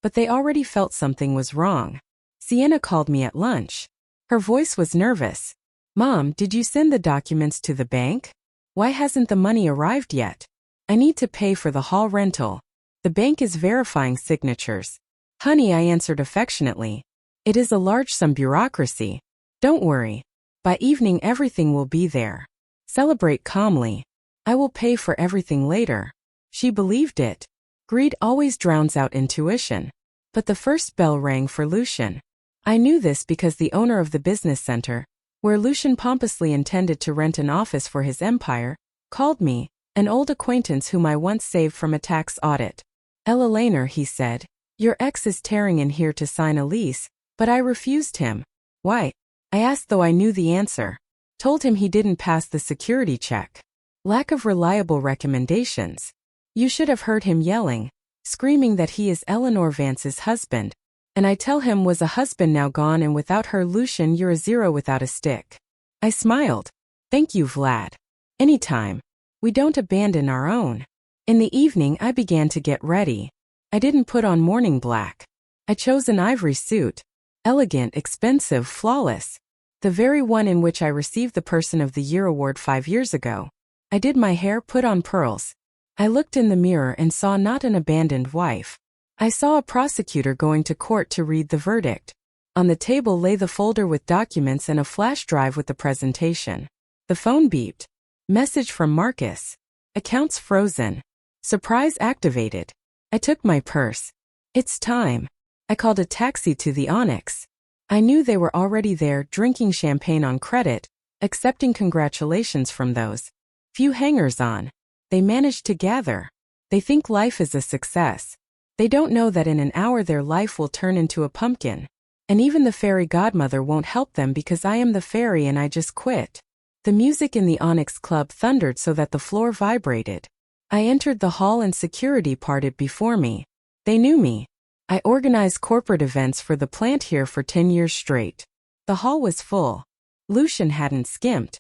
Speaker 1: but they already felt something was wrong. Sienna called me at lunch. Her voice was nervous. "Mom, did you send the documents to the bank? Why hasn't the money arrived yet? I need to pay for the hall rental. The bank is verifying signatures." "Honey," I answered affectionately. "It is a large sum bureaucracy. Don't worry. By evening everything will be there. Celebrate calmly. I will pay for everything later." She believed it. Greed always drowns out intuition. But the first bell rang for Lucian. I knew this because the owner of the business center, where Lucian pompously intended to rent an office for his empire, called me, an old acquaintance whom I once saved from a tax audit. "Eleanor," he said, "your ex is tearing in here to sign a lease, but I refused him." "Why?" I asked, though I knew the answer. Told him he didn't pass the security check. Lack of reliable recommendations. You should have heard him yelling, screaming that he is Eleanor Vance's husband. And I tell him was a husband now gone, and without her, Lucian, you're a zero without a stick. I smiled. "Thank you, Vlad. Anytime. We don't abandon our own." In the evening I began to get ready. I didn't put on morning black. I chose an ivory suit. Elegant, expensive, flawless. The very one in which I received the Person of the Year award 5 years ago. I did my hair, put on pearls. I looked in the mirror and saw not an abandoned wife. I saw a prosecutor going to court to read the verdict. On the table lay the folder with documents and a flash drive with the presentation. The phone beeped. Message from Marcus. Accounts frozen. Surprise activated. I took my purse. It's time. I called a taxi to the Onyx. I knew they were already there, drinking champagne on credit, accepting congratulations from those few hangers-on. They managed to gather. They think life is a success. They don't know that in an hour their life will turn into a pumpkin. And even the fairy godmother won't help them because I am the fairy and I just quit. The music in the Onyx Club thundered so that the floor vibrated. I entered the hall and security parted before me. They knew me. I organized corporate events for the plant here for 10 years straight. The hall was full. Lucian hadn't skimped.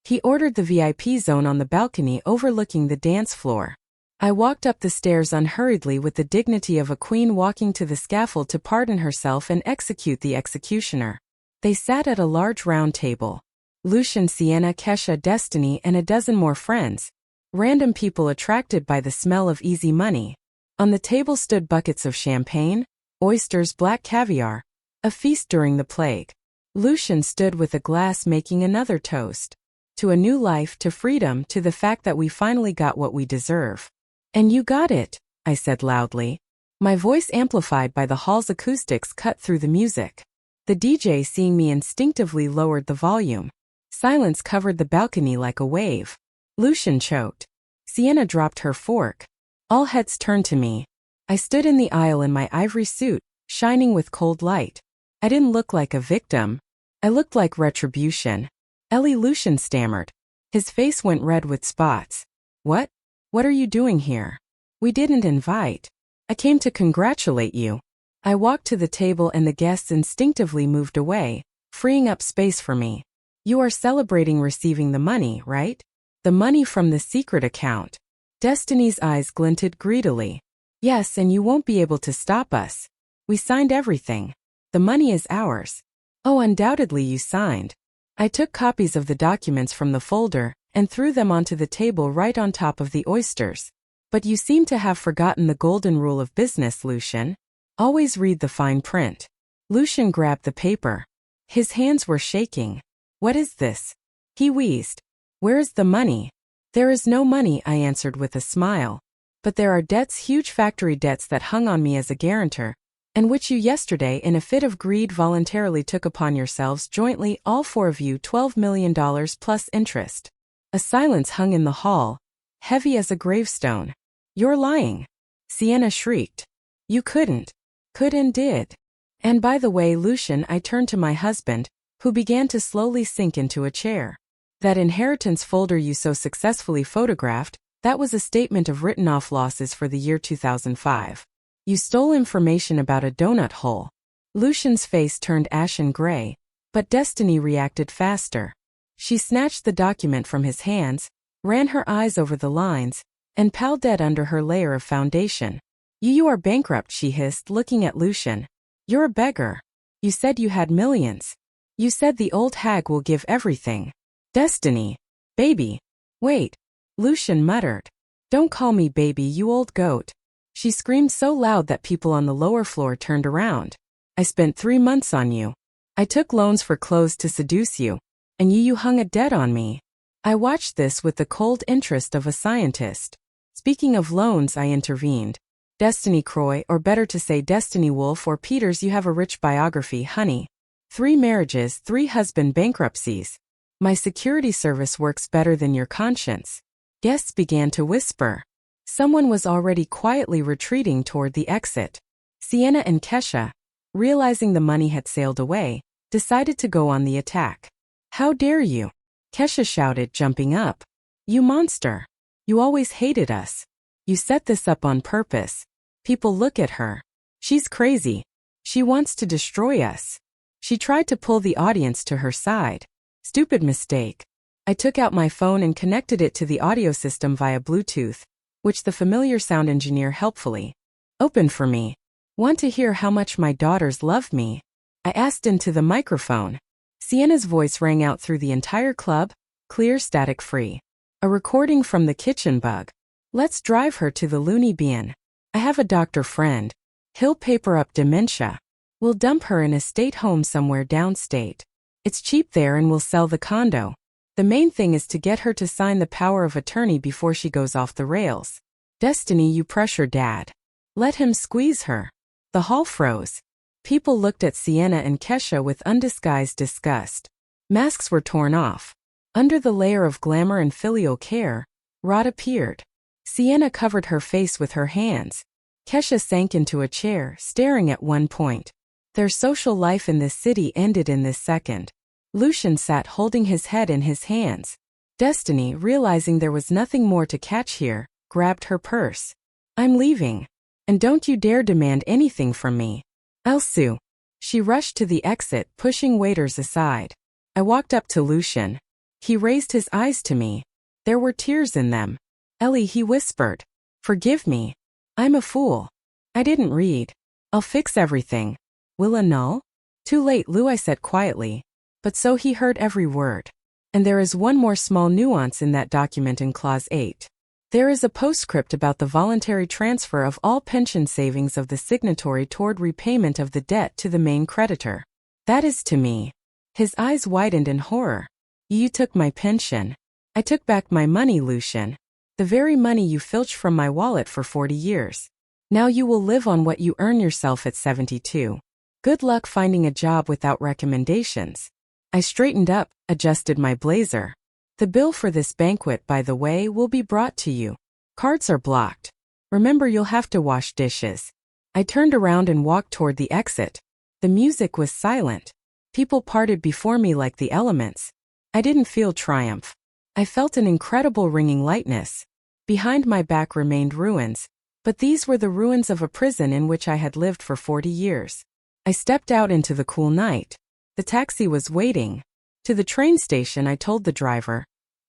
Speaker 1: He ordered the VIP zone on the balcony overlooking the dance floor. I walked up the stairs unhurriedly with the dignity of a queen walking to the scaffold to pardon herself and execute the executioner. They sat at a large round table. Lucian, Sienna, Kesha, Destiny, and a dozen more friends. Random people attracted by the smell of easy money. On the table stood buckets of champagne, oysters, black caviar, a feast during the plague. Lucian stood with a glass making another toast. To a new life, to freedom, to the fact that we finally got what we deserve. "And you got it," I said loudly. My voice amplified by the hall's acoustics cut through the music. The DJ, seeing me, instinctively lowered the volume. Silence covered the balcony like a wave. Lucian choked. Sienna dropped her fork. All heads turned to me. I stood in the aisle in my ivory suit, shining with cold light. I didn't look like a victim. I looked like retribution. "Ellie," Lucian stammered. His face went red with spots. "What? What are you doing here?" "We didn't invite. I came to congratulate you." I walked to the table and the guests instinctively moved away, freeing up space for me. "You are celebrating receiving the money, right? The money from the secret account." Destiny's eyes glinted greedily. "Yes, and you won't be able to stop us. We signed everything. The money is ours." "Oh, undoubtedly you signed." I took copies of the documents from the folder and threw them onto the table right on top of the oysters. "But you seem to have forgotten the golden rule of business, Lucian. Always read the fine print." Lucian grabbed the paper. His hands were shaking. "What is this?" He wheezed. "Where is the money?" "There is no money," I answered with a smile. "But there are debts, huge factory debts that hung on me as a guarantor, and which you yesterday in a fit of greed voluntarily took upon yourselves jointly, all four of you, $12 million plus interest." A silence hung in the hall, heavy as a gravestone. "You're lying." Sienna shrieked. "You couldn't." "Could and did." And by the way, Lucian, I turned to my husband, who began to slowly sink into a chair. That inheritance folder you so successfully photographed, that was a statement of written-off losses for the year 2005. You stole information about a donut hole. Lucian's face turned ashen gray, but Destiny reacted faster. She snatched the document from his hands, ran her eyes over the lines, and palled dead under her layer of foundation. You are bankrupt, she hissed, looking at Lucian. You're a beggar. You said you had millions. You said the old hag will give everything. Destiny. Baby. Wait. Lucian muttered. Don't call me baby, you old goat. She screamed so loud that people on the lower floor turned around. I spent 3 months on you. I took loans for clothes to seduce you. And you hung a debt on me. I watched this with the cold interest of a scientist. Speaking of loans, I intervened. Destiny Croy, or better to say Destiny Wolf or Peters, you have a rich biography, honey. 3 marriages, 3 husband bankruptcies. My security service works better than your conscience. Guests began to whisper. Someone was already quietly retreating toward the exit. Sienna and Kesha, realizing the money had sailed away, decided to go on the attack. How dare you? Kesha shouted, jumping up. You monster. You always hated us. You set this up on purpose. People look at her. She's crazy. She wants to destroy us. She tried to pull the audience to her side. Stupid mistake. I took out my phone and connected it to the audio system via Bluetooth, which the familiar sound engineer helpfully opened for me. Want to hear how much my daughters love me? I asked into the microphone. Sienna's voice rang out through the entire club, clear, static-free. A recording from the kitchen bug. Let's drive her to the loony bin. I have a doctor friend. He'll paper up dementia. We'll dump her in a state home somewhere downstate. It's cheap there and we'll sell the condo. The main thing is to get her to sign the power of attorney before she goes off the rails. Destiny, you pressure Dad. Let him squeeze her. The hall froze. People looked at Sienna and Kesha with undisguised disgust. Masks were torn off. Under the layer of glamour and filial care, Rod appeared. Sienna covered her face with her hands. Kesha sank into a chair, staring at one point. Their social life in this city ended in this second. Lucian sat holding his head in his hands. Destiny, realizing there was nothing more to catch here, grabbed her purse. I'm leaving. And don't you dare demand anything from me. I'll sue. She rushed to the exit, pushing waiters aside. I walked up to Lucian. He raised his eyes to me. There were tears in them. Ellie, he whispered. Forgive me. I'm a fool. I didn't read. I'll fix everything. Will annul? Too late, Lou, I said quietly. But so he heard every word. And there is one more small nuance in that document in Clause 8. There is a postscript about the voluntary transfer of all pension savings of the signatory toward repayment of the debt to the main creditor. That is to me. His eyes widened in horror. You took my pension. I took back my money, Lucian. The very money you filched from my wallet for 40 years. Now you will live on what you earn yourself at 72. Good luck finding a job without recommendations. I straightened up, adjusted my blazer. The bill for this banquet, by the way, will be brought to you. Cards are blocked. Remember, you'll have to wash dishes. I turned around and walked toward the exit. The music was silent. People parted before me like the elements. I didn't feel triumph. I felt an incredible ringing lightness. Behind my back remained ruins, but these were the ruins of a prison in which I had lived for 40 years. I stepped out into the cool night. The taxi was waiting. To the train station, I told the driver.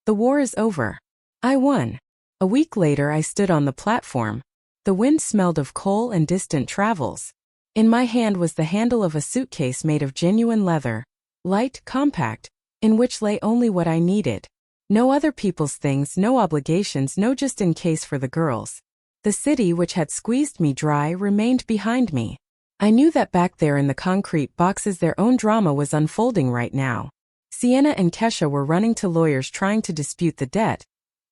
Speaker 1: The war is over. I won. A week later, I stood on the platform. The wind smelled of coal and distant travels. In my hand was the handle of a suitcase made of genuine leather, light, compact, in which lay only what I needed. No other people's things, no obligations, no just in case for the girls. The city which had squeezed me dry remained behind me. I knew that back there in the concrete boxes their own drama was unfolding right now. Sienna and Kesha were running to lawyers trying to dispute the debt,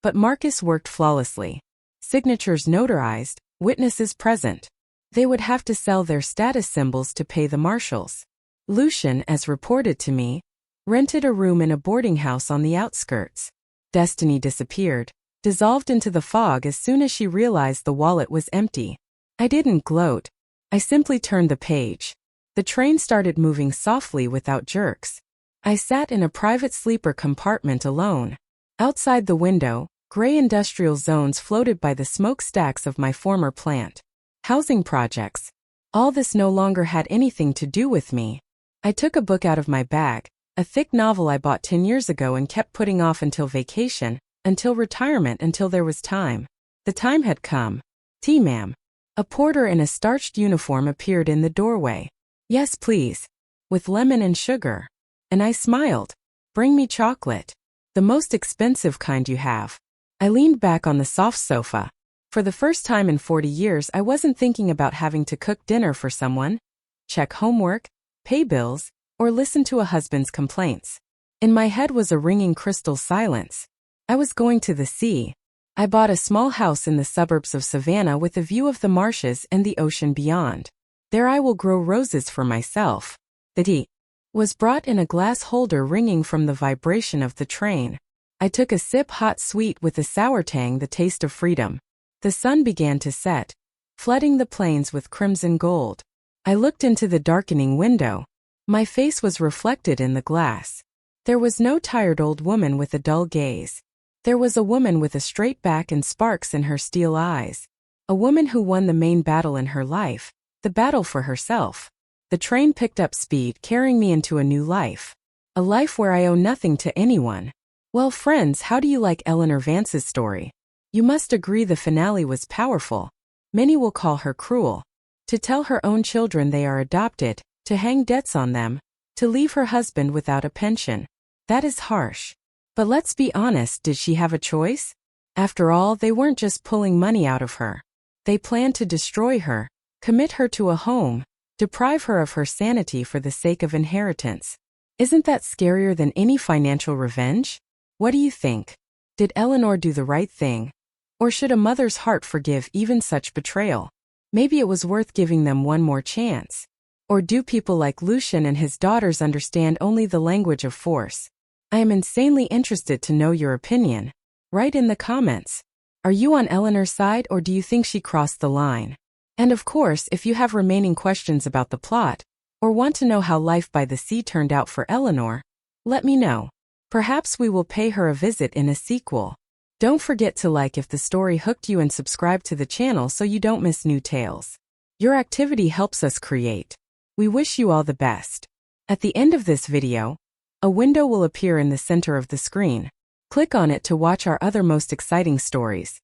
Speaker 1: but Marcus worked flawlessly. Signatures notarized, witnesses present. They would have to sell their status symbols to pay the marshals. Lucian, as reported to me, rented a room in a boarding house on the outskirts. Destiny disappeared, dissolved into the fog as soon as she realized the wallet was empty. I didn't gloat. I simply turned the page. The train started moving softly without jerks. I sat in a private sleeper compartment alone. Outside the window, gray industrial zones floated by the smokestacks of my former plant. Housing projects. All this no longer had anything to do with me. I took a book out of my bag, a thick novel I bought 10 years ago and kept putting off until vacation, until retirement, until there was time. The time had come. "Tea, ma'am." A porter in a starched uniform appeared in the doorway. "Yes, please. With lemon and sugar." And I smiled. "Bring me chocolate. The most expensive kind you have." I leaned back on the soft sofa. For the first time in 40 years, I wasn't thinking about having to cook dinner for someone, check homework, pay bills, or listen to a husband's complaints. In my head was a ringing crystal silence. I was going to the sea. I bought a small house in the suburbs of Savannah with a view of the marshes and the ocean beyond. There I will grow roses for myself. The tea was brought in a glass holder ringing from the vibration of the train. I took a sip, hot sweet with a sour tang, the taste of freedom. The sun began to set, flooding the plains with crimson gold. I looked into the darkening window. My face was reflected in the glass. There was no tired old woman with a dull gaze. There was a woman with a straight back and sparks in her steel eyes. A woman who won the main battle in her life, the battle for herself. The train picked up speed, carrying me into a new life. A life where I owe nothing to anyone. Well, friends, how do you like Eleanor Vance's story? You must agree the finale was powerful. Many will call her cruel. To tell her own children they are adopted, to hang debts on them, to leave her husband without a pension. That is harsh. But let's be honest, did she have a choice? After all, they weren't just pulling money out of her. They planned to destroy her, commit her to a home, deprive her of her sanity for the sake of inheritance. Isn't that scarier than any financial revenge? What do you think? Did Eleanor do the right thing? Or should a mother's heart forgive even such betrayal? Maybe it was worth giving them one more chance. Or do people like Lucian and his daughters understand only the language of force? I am insanely interested to know your opinion. Write in the comments. Are you on Eleanor's side, or do you think she crossed the line? And of course, if you have remaining questions about the plot, or want to know how life by the sea turned out for Eleanor, let me know. Perhaps we will pay her a visit in a sequel. Don't forget to like if the story hooked you and subscribe to the channel so you don't miss new tales. Your activity helps us create. We wish you all the best. At the end of this video, a window will appear in the center of the screen. Click on it to watch our other most exciting stories.